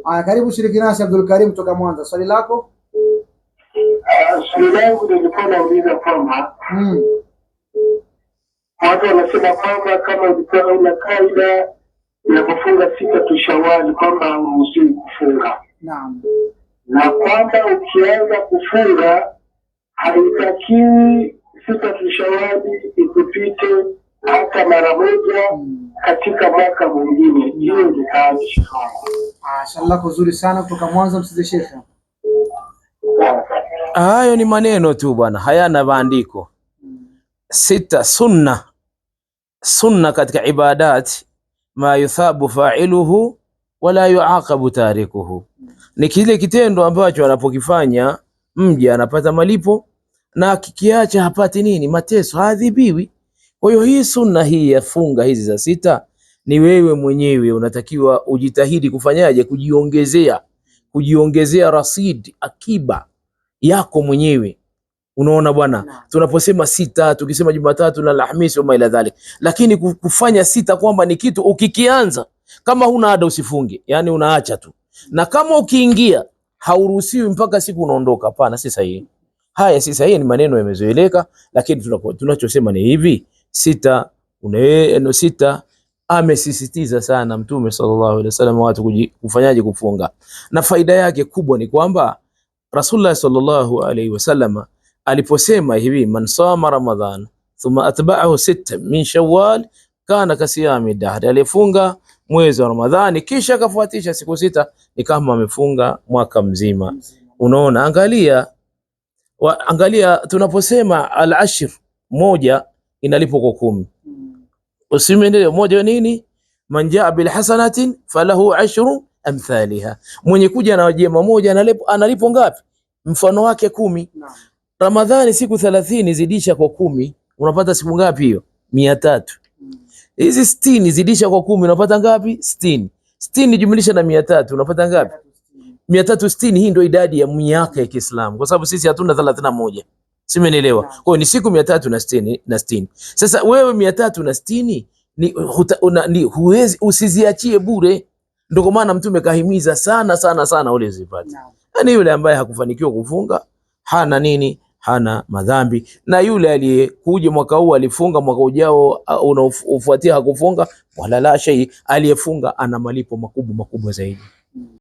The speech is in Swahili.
Karibu shiriki nasi Abdul Karim kutoka Mwanza. Swali lako? Swali langu nilikuwa nauliza kwamba watu wanasema kwamba kama ulikuwa una kaida ya kufunga sita tu Shawali kwamba hauruhusiwi kufunga. Naam. Na kwamba ukianza kufunga haitakiwi sita tu Shawali ikupite hata mara moja katika mwaka mwingine. Hiyo ndio kazi shikao. Swali lako zuri sana kutoka Mwanza, msize Sheikh. Hayo ni maneno tu bwana, hayana maandiko. Sita sunna katika ibadat ma yuthabu fa'iluhu wala yuaqabu tarikuhu, ni kile kitendo ambacho anapokifanya mja anapata malipo na kikiacha hapati nini? Mateso, haadhibiwi. Kwa hiyo hii sunna hii ya funga hizi za sita ni wewe mwenyewe unatakiwa ujitahidi kufanyaje? Kujiongezea rasid, akiba yako mwenyewe. Unaona bwana, tunaposema sita, tukisema Jumatatu na Alhamisi au ila dhalik, lakini kufanya sita kwamba ni kitu ukikianza kama huna ada usifunge, yani unaacha tu, na kama ukiingia hauruhusiwi mpaka siku unaondoka. Hapana, si sahihi. Haya si sahihi, ni maneno yamezoeleka, lakini tunachosema ni hivi, sita amesisitiza sana Mtume sallallahu alaihi wasallam watu kufanyaje? Kufunga. Na faida yake kubwa ni kwamba Rasulullah sallallahu alaihi wasallam aliposema hivi, man sama Ramadhan thumma atba'ahu sita min Shawwal kana kasiyami dahr, alifunga mwezi wa Ramadhani kisha akafuatisha siku sita ni kama amefunga mwaka mzima. Unaona, angalia tunaposema al-ashr, moja inalipo kwa 10. Usimendelea moja nini? Man jaa bil hasanatin falahu ashru amthaliha, mwenye kuja na jema moja analipo ngapi? Mfano wake 10. Ramadhani siku 30 zidisha kwa 10, unapata siku ngapi hiyo? 300. Hizi 60 zidisha kwa 10 unapata ngapi? 60. 60 jumlisha na 300 unapata ngapi? 360. Hii ndio idadi ya miaka ya Kiislamu, kwa sababu sisi hatuna 31. Simenielewa? Kwa hiyo ni siku 360. Sasa wewe 360 ni huwezi usiziachie bure. Ndio kwa maana Mtume kahimiza sana ule zipate. Yaani yule ambaye hakufanikiwa kufunga hana nini? Hana madhambi. Na yule aliyekuja mwaka huu alifunga, mwaka ujao unaofuatia hakufunga, wala la shay, aliyefunga ana malipo makubwa zaidi.